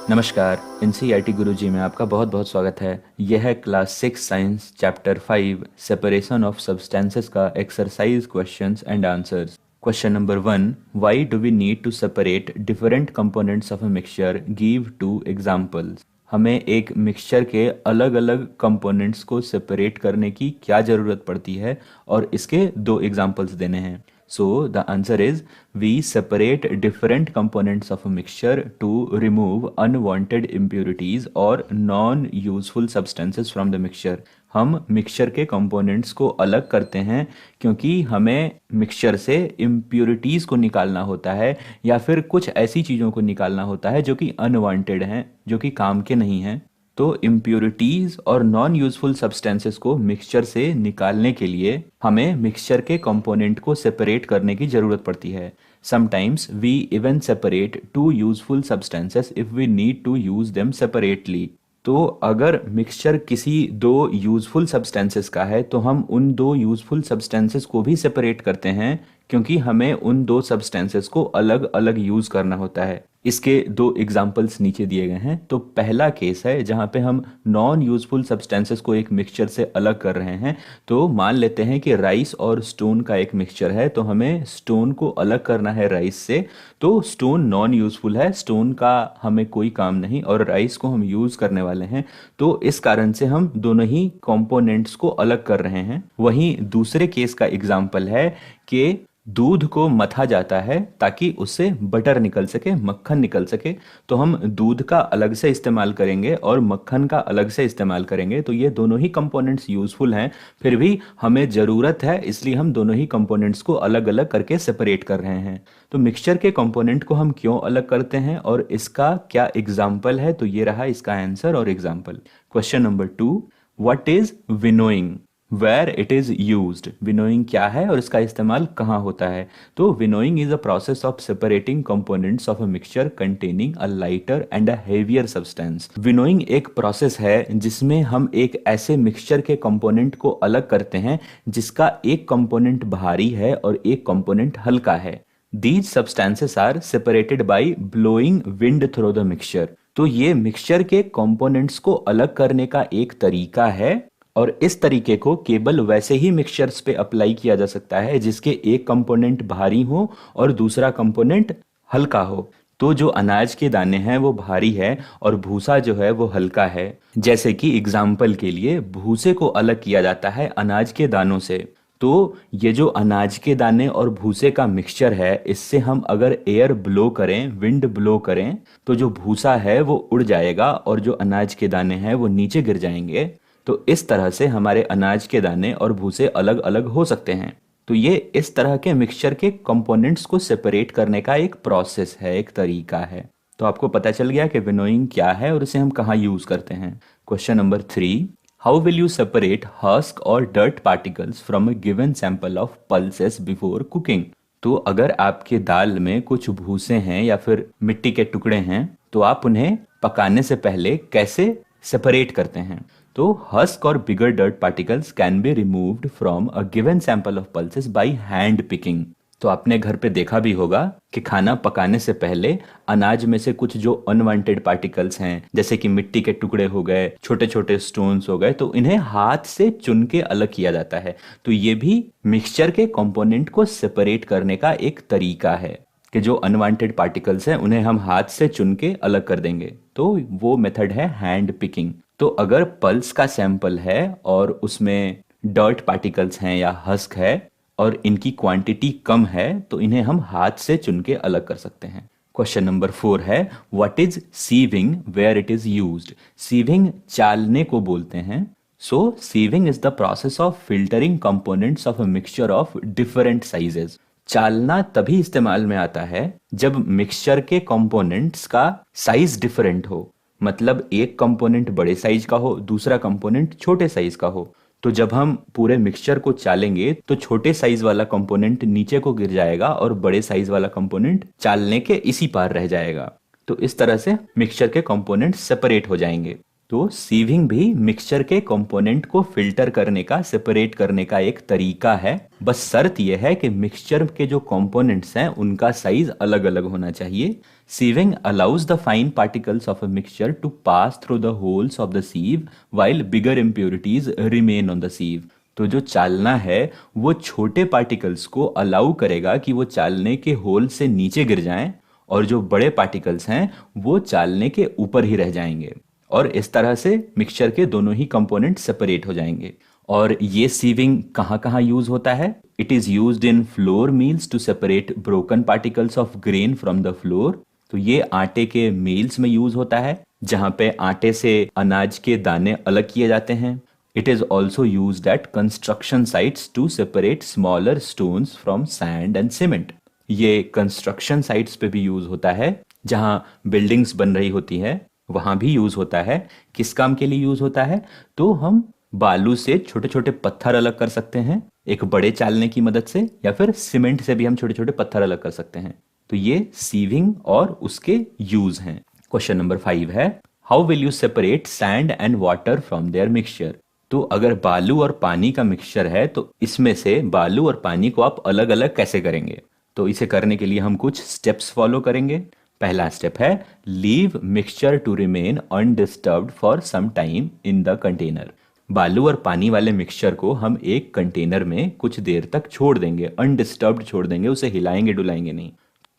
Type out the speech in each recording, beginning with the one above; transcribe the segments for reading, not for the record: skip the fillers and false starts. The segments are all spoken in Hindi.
नमस्कार, एनसीईआरटी गुरुजी में आपका बहुत बहुत स्वागत है। यह है class 6 science chapter 5 separation of substances का exercise questions and answers. Question number 1, why do we need to separate different components of a mixture, give two examples. हमें एक मिक्सचर के अलग अलग कंपोनेंट्स को सेपरेट करने की क्या ज़रूरत पड़ती है और इसके दो एग्जांपल्स देने हैं। So the answer is we separate different components of a mixture to remove unwanted impurities or non-useful substances from the mixture। हम मिक्सचर के कंपोनेंट्स को अलग करते हैं क्योंकि हमें मिक्सचर से इम्प्योरिटीज़ को निकालना होता है या फिर कुछ ऐसी चीज़ों को निकालना होता है जो कि अनवांटेड हैं, जो कि काम के नहीं हैं। तो इम्प्योरिटीज और नॉन यूजफुल सब्सटेंसेस को मिक्सचर से निकालने के लिए हमें मिक्सचर के कंपोनेंट को सेपरेट करने की ज़रूरत पड़ती है। Sometimes we even separate two useful substances if we need to use them separately. तो अगर मिक्सचर किसी दो यूजफुल सब्सटेंसेस का है तो हम उन दो यूजफुल सब्सटेंसेस को भी सेपरेट करते हैं क्योंकि हमें उन दो सब्सटेंसेस को अलग अलग यूज करना होता है। इसके दो एग्जाम्पल्स नीचे दिए गए हैं। तो पहला केस है जहाँ पे हम नॉन यूजफुल सब्सटेंसेस को एक मिक्सचर से अलग कर रहे हैं। तो मान लेते हैं कि राइस और स्टोन का एक मिक्सचर है, तो हमें स्टोन को अलग करना है राइस से। तो स्टोन नॉन यूजफुल है, स्टोन का हमें कोई काम नहीं और राइस को हम यूज करने वाले हैं, तो इस कारण से हम दोनों ही कंपोनेंट्स को अलग कर रहे हैं। वहीं दूसरे केस का एग्जाम्पल है कि दूध को मथा जाता है ताकि उससे बटर निकल सके, मक्खन निकल सके। तो हम दूध का अलग से इस्तेमाल करेंगे और मक्खन का अलग से इस्तेमाल करेंगे। तो ये दोनों ही कंपोनेंट्स यूजफुल हैं, फिर भी हमें ज़रूरत है, इसलिए हम दोनों ही कंपोनेंट्स को अलग अलग करके सेपरेट कर रहे हैं। तो मिक्सचर के कंपोनेंट को हम क्यों अलग करते हैं और इसका क्या एग्जाम्पल है, तो ये रहा इसका आंसर और example. Question number 2, what is winnowing, where it is used. Winnowing क्या है और इसका इस्तेमाल कहाँ होता है। तो winnowing is a process of separating components of a mixture containing a lighter and a heavier substance. Winnowing एक प्रोसेस है जिसमें हम एक ऐसे मिक्सचर के कंपोनेंट को अलग करते हैं जिसका एक कंपोनेंट भारी है और एक कंपोनेंट हल्का है। These substances are separated by blowing wind through the mixture। तो ये मिक्सचर के कंपोनेंट्स को अलग करने का एक तरीका है और इस तरीके को केवल वैसे ही मिक्सचर्स पे अप्लाई किया जा सकता है जिसके एक कंपोनेंट भारी हो और दूसरा कंपोनेंट हल्का हो। तो जो अनाज के दाने हैं वो भारी है और भूसा जो है वो हल्का है। जैसे कि एग्जाम्पल के लिए भूसे को अलग किया जाता है अनाज के दानों से। तो ये जो अनाज के दाने और भूसे का मिक्सचर है, इससे हम अगर एयर ब्लो करें, विंड ब्लो करें, तो जो भूसा है वो उड़ जाएगा और जो अनाज के दाने हैं वो नीचे गिर जाएंगे। तो इस तरह से हमारे अनाज के दाने और भूसे अलग अलग हो सकते हैं। तो ये इस तरह के मिक्सचर के कंपोनेंट्स को सेपरेट करने का एक प्रोसेस है, एक तरीका है। तो आपको पता चल गया कि विनोइंग क्या है और इसे हम कहाँ यूज करते हैं। Question number 3, how will you separate husk और dirt particles from a given sample of pulses before cooking. तो अगर आपके दाल में कुछ भूसे हैं या फिर मिट्टी के टुकड़े हैं तो आप उन्हें पकाने से पहले कैसे सेपरेट करते हैं। तो हस्क और bigger dirt particles can be removed from a given sample of pulses by hand picking. तो आपने घर पे देखा भी होगा कि खाना पकाने से पहले अनाज में से कुछ जो अनवांटेड पार्टिकल्स हैं, जैसे कि मिट्टी के टुकड़े हो गए, छोटे छोटे स्टोन्स हो गए, तो इन्हें हाथ से चुन के अलग किया जाता है। तो ये भी मिक्सचर के कंपोनेंट को सेपरेट करने का एक तरीका है कि जो अनवांटेड पार्टिकल्स हैं उन्हें हम हाथ से चुन के अलग कर देंगे। तो वो मेथड है हैंड पिकिंग। तो अगर पल्स का सैंपल है और उसमें डर्ट पार्टिकल्स हैं या हस्क है और इनकी क्वांटिटी कम है तो इन्हें हम हाथ से चुन के अलग कर सकते हैं। क्वेश्चन नंबर 4 है, what is sieving, where it is used. Sieving चालने को बोलते हैं। So sieving is the process of filtering components of a mixture of different sizes. चालना तभी इस्तेमाल में आता है जब मिक्सचर के कंपोनेंट्स का साइज डिफरेंट हो। मतलब एक कंपोनेंट बड़े साइज का हो, दूसरा कंपोनेंट छोटे साइज का हो। तो जब हम पूरे मिक्सचर को चालेंगे तो छोटे साइज वाला कंपोनेंट नीचे को गिर जाएगा और बड़े साइज वाला कंपोनेंट चालने के इसी पार रह जाएगा। तो इस तरह से मिक्सचर के कंपोनेंट सेपरेट हो जाएंगे। तो सीविंग भी मिक्सचर के कंपोनेंट को फिल्टर करने का, सेपरेट करने का एक तरीका है। बस शर्त यह है कि मिक्सचर के जो कंपोनेंट्स हैं उनका साइज अलग अलग होना चाहिए। Sieving allows the fine particles of a mixture to pass through the holes of the sieve while bigger impurities remain on the sieve. तो जो चालना है वो छोटे पार्टिकल्स को अलाउ करेगा कि वो चालने के होल से नीचे गिर जाएं, और जो बड़े पार्टिकल्स हैं वो चालने के ऊपर ही रह जाएंगे, और इस तरह से मिक्सचर के दोनों ही कंपोनेंट सेपरेट हो जाएंगे। और ये सीविंग कहाँ कहाँ यूज होता है? It is used in flour mills to separate broken particles of grain from the flour. तो ये आटे के मील्स में यूज होता है जहाँ पे आटे से अनाज के दाने अलग किए जाते हैं। It is also used at construction sites to separate smaller stones from sand and cement. ये कंस्ट्रक्शन साइट्स पे भी यूज होता है, जहाँ बिल्डिंग्स बन रही होती है वहां भी यूज होता है। किस काम के लिए यूज होता है? तो हम बालू से छोटे छोटे पत्थर अलग कर सकते हैं एक बड़े चालने की मदद से, या फिर सीमेंट से भी हम छोटे छोटे पत्थर अलग कर सकते हैं। तो ये सीविंग और उसके यूज हैं। क्वेश्चन नंबर 5 है, how will you separate sand and water from their mixture? तो अगर बालू और पानी का मिक्सचर है तो इसमें से बालू और पानी को आप अलग अलग कैसे करेंगे? तो इसे करने के लिए हम कुछ स्टेप्स फॉलो करेंगे। पहला स्टेप है, leave mixture to remain undisturbed for some time in the container. बालू और पानी वाले मिक्सचर को हम एक कंटेनर में कुछ देर तक छोड़ देंगे, अनडिस्टर्ब्ड छोड़ देंगे, उसे हिलाएंगे डुलाएंगे नहीं।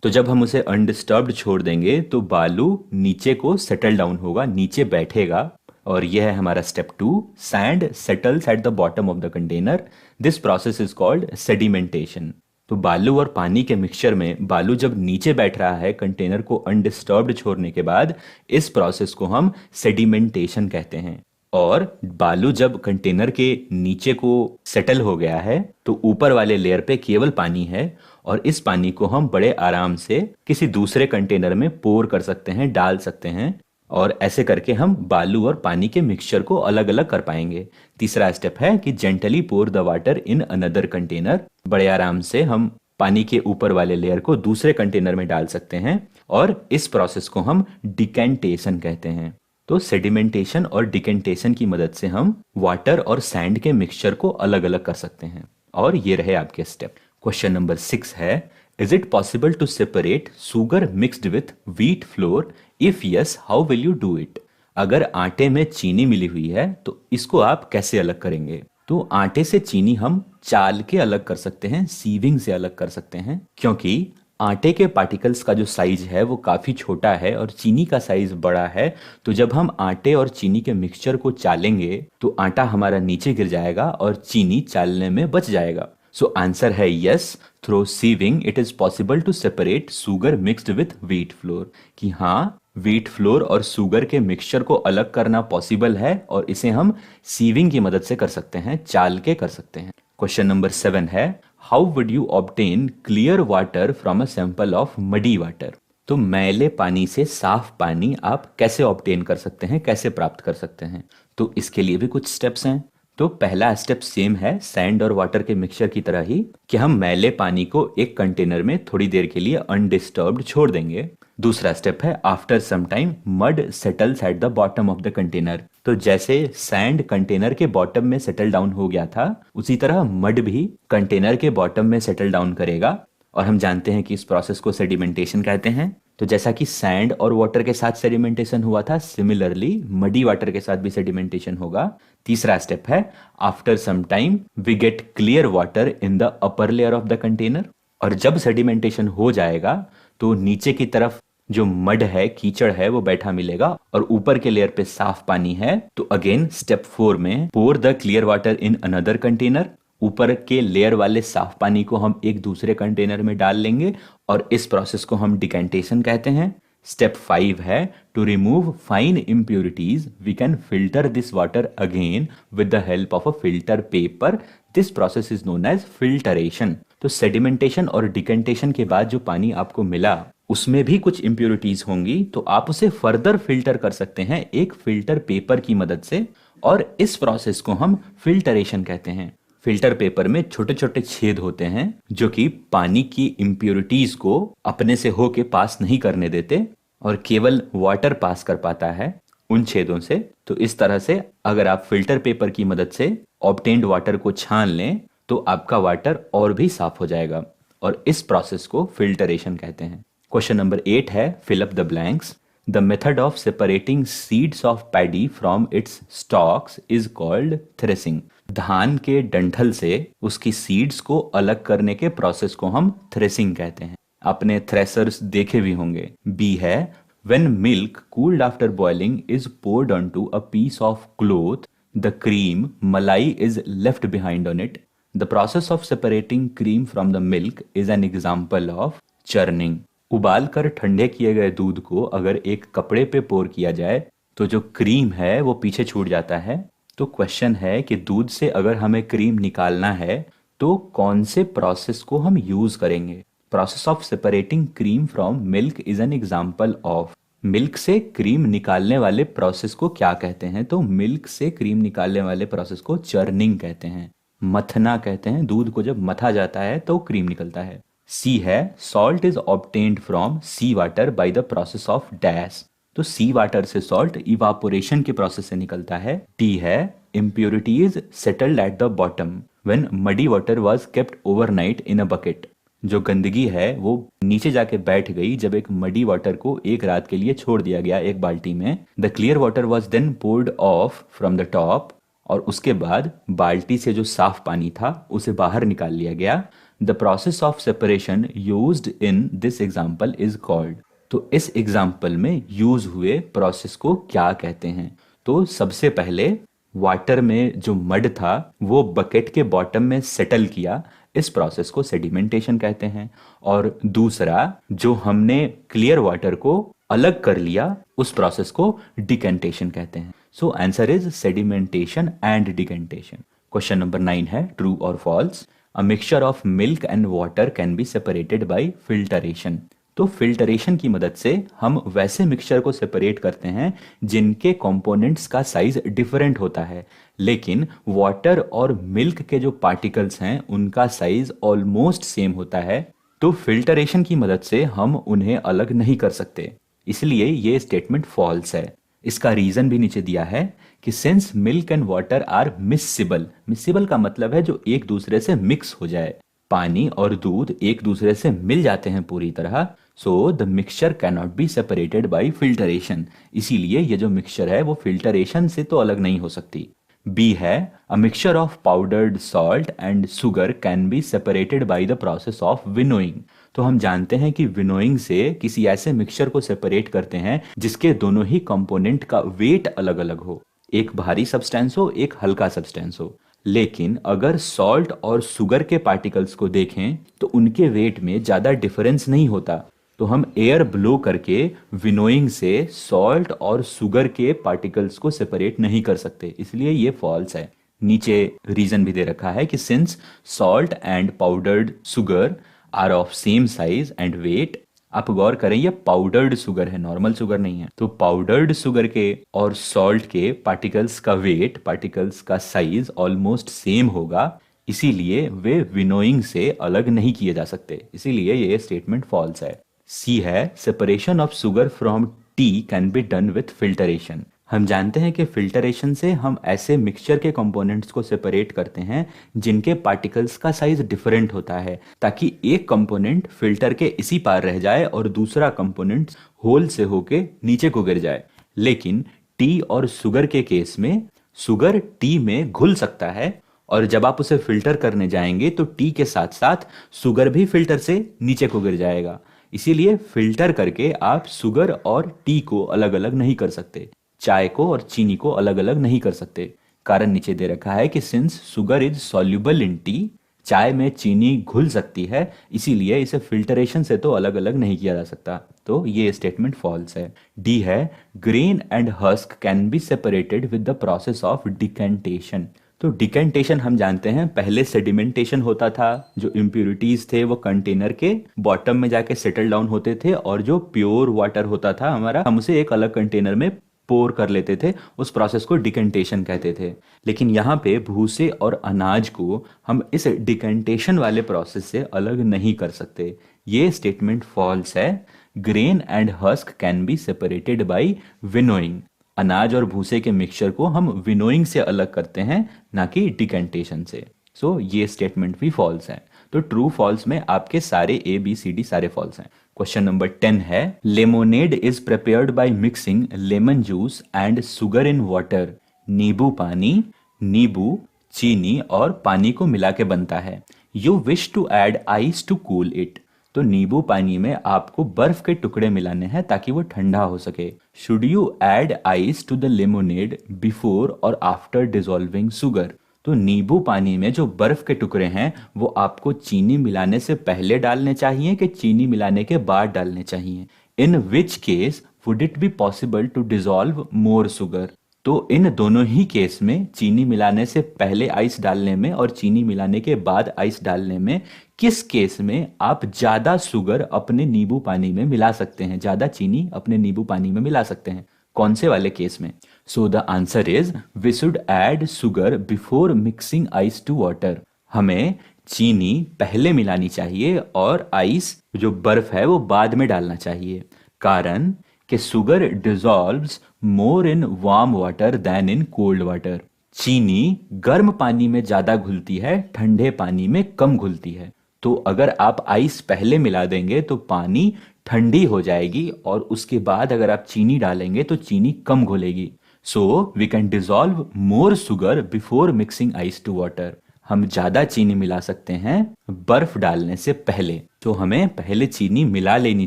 तो जब हम उसे अनडिस्टर्ब्ड छोड़ देंगे तो बालू नीचे को सेटल डाउन होगा, नीचे बैठेगा, और यह है हमारा step 2, sand settles at the bottom of the container. This process is called sedimentation. तो बालू और पानी के मिक्सचर में बालू जब नीचे बैठ रहा है कंटेनर को अनडिस्टर्ब्ड छोड़ने के बाद, इस प्रोसेस को हम सेडिमेंटेशन कहते हैं। और बालू जब कंटेनर के नीचे को सेटल हो गया है तो ऊपर वाले लेयर पे केवल पानी है, और इस पानी को हम बड़े आराम से किसी दूसरे कंटेनर में पोर कर सकते हैं, डाल सकते हैं, और ऐसे करके हम बालू और पानी के मिक्सचर को अलग अलग कर पाएंगे। तीसरा स्टेप है कि gently pour the water in another container. बड़े आराम से हम पानी के ऊपर वाले लेयर को दूसरे कंटेनर में डाल सकते हैं, और इस प्रोसेस को हम डिकेंटेशन कहते हैं। तो सेडिमेंटेशन और डिकेंटेशन की मदद से हम वाटर और सैंड के मिक्सचर को अलग अलग कर सकते हैं। और ये रहे आपके स्टेप। क्वेश्चन नंबर 6 है, is it possible to separate sugar mixed with wheat flour? If yes, how will you do it? अगर आटे में चीनी मिली हुई है तो इसको आप कैसे अलग करेंगे? तो आटे से चीनी हम चाल के अलग कर सकते हैं, सीविंग से अलग कर सकते हैं, क्योंकि आटे के पार्टिकल्स का जो साइज है वो काफी छोटा है और चीनी का साइज बड़ा है। तो जब हम आटे और चीनी के मिक्सचर को चालेंगे तो आटा हमारा नीचे गिर जाएगा और चीनी चालने में बच जाएगा। सो आंसर है yes, through sieving it is possible to separate sugar mixed with wheat flour. कि हाँ, व्हीट फ्लोर और सुगर के मिक्सचर को अलग करना पॉसिबल है, और इसे हम सीविंग की मदद से कर सकते हैं, चाल के कर सकते हैं। क्वेश्चन नंबर 7 है, how would you obtain clear water from a sample of muddy water? तो मैले पानी से साफ पानी आप कैसे ऑब्टेन कर सकते हैं, कैसे प्राप्त कर सकते हैं? तो इसके लिए भी कुछ स्टेप्स हैं। तो पहला स्टेप सेम है सैंड और वाटर के मिक्सचर की तरह ही, कि हम मैले पानी को एक कंटेनर में थोड़ी देर के लिए अनडिस्टर्ब्ड छोड़ देंगे। दूसरा स्टेप है, after some time mud settles at the bottom of the container. तो जैसे सैंड कंटेनर के बॉटम में सेटल डाउन हो गया था, उसी तरह मड भी कंटेनर के बॉटम में सेटल डाउन करेगा, और हम जानते हैं कि इस प्रोसेस को सेडिमेंटेशन कहते हैं। तो जैसा कि सैंड और वाटर के साथ सेडिमेंटेशन हुआ था, सिमिलरली मडी वाटर के साथ भी सेडिमेंटेशन होगा। तीसरा स्टेप है, after some time we get clear water in the upper layer of the container. और जब सेडिमेंटेशन हो जाएगा तो नीचे की तरफ जो मड है, कीचड़ है, वो बैठा मिलेगा, और ऊपर के लेयर पे साफ पानी है। तो अगेन स्टेप 4 में pour the clear water in another container. ऊपर के लेयर वाले साफ पानी को हम एक दूसरे कंटेनर में डाल लेंगे, और इस प्रोसेस को हम डिकेंटेशन कहते हैं। स्टेप 5 है, to remove fine impurities we can filter this water again with the help of a filter paper. This process is known as filtration. तो सेडिमेंटेशन और डिकेंटेशन के बाद जो पानी आपको मिला उसमें भी कुछ इम्प्योरिटीज होंगी, तो आप उसे फर्दर फिल्टर कर सकते हैं एक फिल्टर पेपर की मदद से, और इस प्रोसेस को हम फिल्टरेशन कहते हैं। फिल्टर पेपर में छोटे छोटे छेद होते हैं जो कि पानी की इम्प्योरिटीज को अपने से होके पास नहीं करने देते, और केवल वाटर पास कर पाता है। उन छेदों से। तो इस तरह से अगर आप फिल्टर पेपर की मदद से ऑब्टेन्ड वाटर को छान लें तो आपका वाटर और भी साफ हो जाएगा, और इस प्रोसेस को फिल्टरेशन कहते हैं। क्वेश्चन नंबर 8 है, fill up the blanks. The method of separating seeds of paddy from its stalks is called threshing. धान के डंठल से उसकी सीड्स को अलग करने के प्रोसेस को हम थ्रेसिंग कहते हैं। आपने थ्रेसर्स देखे भी होंगे। बी है, when milk cooled after boiling is poured onto a piece of cloth, the cream malai is left behind on it. The process of separating cream from the milk is an example of churning. उबाल कर ठंडे किए गए दूध को अगर एक कपड़े पे पोर किया जाए तो जो क्रीम है वो पीछे छूट जाता है। तो क्वेश्चन है कि दूध से अगर हमें क्रीम निकालना है तो कौन से प्रोसेस को हम यूज करेंगे। Process of separating cream from milk is an example of. Milk से क्रीम निकालने वाले प्रोसेस को क्या कहते हैं? तो मिल्क से क्रीम निकालने वाले प्रोसेस को चर्निंग कहते हैं, मथना कहते हैं। दूध को जब मथा जाता है तो क्रीम निकलता है। सी है, salt is obtained from sea water by the process of dash. तो सी वाटर से सॉल्ट इवापोरेशन के प्रोसेस से निकलता है। डी है, impurities settled at the bottom when muddy water was kept overnight in a bucket. जो गंदगी है वो नीचे जाके बैठ गई जब एक मडी वाटर को एक रात के लिए छोड़ दिया गया एक बाल्टी में। The clear water was then poured off from the top, और उसके बाद बाल्टी से जो साफ पानी था उसे बाहर निकाल लिया गया। The process of separation used in this example is called. तो इस एग्जाम्पल में यूज हुए प्रोसेस को क्या कहते हैं? तो सबसे पहले वाटर में जो मड था वो बकेट के बॉटम में सेटल किया, इस प्रोसेस को सेडिमेंटेशन कहते हैं। और दूसरा, जो हमने क्लियर वाटर को अलग कर लिया उस प्रोसेस को डिकेंटेशन कहते हैं। So answer is sedimentation and decantation. Question number 9 है, ट्रू और false. A mixture of milk and water can be separated by filtration. तो फिल्टरेशन की मदद से हम वैसे मिक्सचर को सेपरेट करते हैं जिनके कंपोनेंट्स का साइज डिफरेंट होता है, लेकिन वाटर और मिल्क के जो पार्टिकल्स हैं उनका साइज ऑलमोस्ट सेम होता है। तो फिल्टरेशन की मदद से हम उन्हें अलग नहीं कर सकते, इसलिए ये स्टेटमेंट फॉल्स है। इसका रीजन भी नीचे दिया है कि since milk and water are miscible. Miscible का मतलब है जो एक दूसरे से मिक्स हो जाए। पानी और दूध एक दूसरे से मिल जाते हैं पूरी तरह। So the mixture can not be separated by filtration. इसीलिए ये जो मिक्सचर है वो फिल्टरेशन से तो अलग नहीं हो सकती। बी है, अ mixture of powdered salt and sugar cane be separated by the process of winnowing. तो हम जानते हैं कि विनोइंग से किसी ऐसे मिक्सचर को सेपरेट करते हैं जिसके दोनों ही कंपोनेंट का वेट अलग अलग हो, एक भारी सब्सटेंस हो, एक हल्का सब्सटेंस हो। लेकिन अगर सॉल्ट और शुगर के पार्टिकल्स को देखें तो उनके वेट में ज़्यादा डिफरेंस नहीं होता। तो हम एयर ब्लो करके विनोइंग से सॉल्ट और शुगर के पार्टिकल्स को सेपरेट नहीं कर सकते, इसलिए ये फॉल्स है। नीचे रीजन भी दे रखा है कि since salt and powdered sugar are of same size and weight. आप गौर करें, ये पाउडर्ड शुगर है, नॉर्मल शुगर नहीं है। तो पाउडर्ड शुगर के और सॉल्ट के पार्टिकल्स का वेट, पार्टिकल्स का साइज ऑलमोस्ट सेम होगा, इसीलिए वे विनोइंग से अलग नहीं किए जा सकते, इसीलिए ये स्टेटमेंट फॉल्स है। सी है, separation of sugar from T can be done with filtration. हम जानते हैं कि फिल्टरेशन से हम ऐसे मिक्सचर के कंपोनेंट्स को सेपरेट करते हैं जिनके पार्टिकल्स का साइज डिफरेंट होता है, ताकि एक कंपोनेंट फिल्टर के इसी पार रह जाए और दूसरा कंपोनेंट होल से होके नीचे को गिर जाए। लेकिन टी और शुगर के केस में शुगर टी में घुल सकता है, और जब आप उसे फिल्टर करने जाएंगे तो टी के साथ साथ शुगर भी फिल्टर से नीचे को गिर जाएगा। इसीलिए फिल्टर करके आप शुगर और टी को अलग अलग नहीं कर सकते, चाय को और चीनी को अलग अलग नहीं कर सकते। कारण नीचे दे रखा है कि since sugar is soluble in T, चाय में चीनी घुल सकती है, इसीलिए इसे फिल्टरेशन से तो अलग अलग नहीं किया जा सकता। तो ये स्टेटमेंट फॉल्स है। डी है, grain and husk can be separated with the process of decantation. तो डिकेंटेशन हम जानते हैं पहले सेडिमेंटेशन होता था, जो इम्प्यूरिटीज थे वो कंटेनर के बॉटम में जाके सेटल डाउन होते थे, और जो प्योर वाटर होता था हमारा, हम उसे एक अलग कंटेनर में पोर कर लेते थे, उस प्रोसेस को डिकेंटेशन कहते थे। लेकिन यहाँ पे भूसे और अनाज को हम इस डिकेंटेशन वाले प्रोसेस से अलग नहीं कर सकते, ये स्टेटमेंट फॉल्स है। Grain and husk can be separated bye winnowing. अनाज और भूसे के मिक्सचर को हम विनोइंग से अलग करते हैं, ना कि डिकेंटेशन से। सो ये स्टेटमेंट भी फॉल्स है। तो ट्रू फॉल्स में आपके सारे ABCD सारे फॉल्स हैं। क्वेश्चन नंबर 10 है, lemonade is prepared by mixing lemon juice and sugar in water. नींबू पानी, नींबू, चीनी और पानी को मिला के बनता है। You wish to add ice to cool it. तो नींबू पानी में आपको बर्फ के टुकड़े मिलाने हैं ताकि वो ठंडा हो सके। Should you add ice to the lemonade before और आफ्टर डिसॉल्विंग शुगर। तो नींबू पानी में जो बर्फ के टुकड़े हैं वो आपको चीनी मिलाने से पहले डालने चाहिए कि चीनी मिलाने के बाद डालने चाहिए। In which case would it be possible to dissolve more sugar. तो इन दोनों ही केस में, चीनी मिलाने से पहले आइस डालने में और चीनी मिलाने के बाद आइस डालने में, किस केस में आप ज्यादा शुगर अपने नींबू पानी में मिला सकते हैं, ज्यादा चीनी अपने नींबू पानी में मिला सकते हैं, कौन से वाले केस में? So the answer is we should add sugar before mixing ice to water. हमें चीनी पहले मिलानी चाहिए और आइस जो बर्फ है वो बाद में डालना चाहिए। कारण कि sugar dissolves more in warm water than in cold water. चीनी गर्म पानी में ज्यादा घुलती है, ठंडे पानी में कम घुलती है। तो अगर आप आइस पहले मिला देंगे तो पानी ठंडी हो जाएगी और उसके बाद अगर आप चीनी डालेंगे तो चीनी कम घुलेगी। So we can dissolve more sugar before mixing ice to water. हम ज्यादा चीनी मिला सकते हैं बर्फ डालने से पहले। तो हमें पहले चीनी मिला लेनी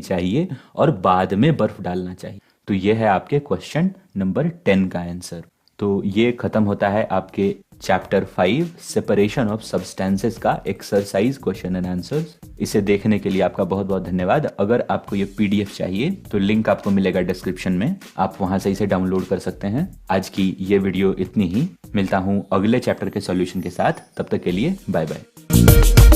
चाहिए और बाद में बर्फ डालना चाहिए। तो ये है आपके क्वेश्चन नंबर 10 का आंसर। तो ये खत्म होता है आपके चैप्टर 5 सेपरेशन ऑफ सब्सटेंसेस का एक्सरसाइज क्वेश्चन एंड आंसर्स। इसे देखने के लिए आपका बहुत बहुत धन्यवाद। अगर आपको ये PDF चाहिए तो लिंक आपको मिलेगा डिस्क्रिप्शन में, आप वहां से इसे डाउनलोड कर सकते हैं। आज की ये वीडियो इतनी ही। मिलता हूं अगले चैप्टर के सॉल्यूशन के साथ, तब तक के लिए बाय बाय।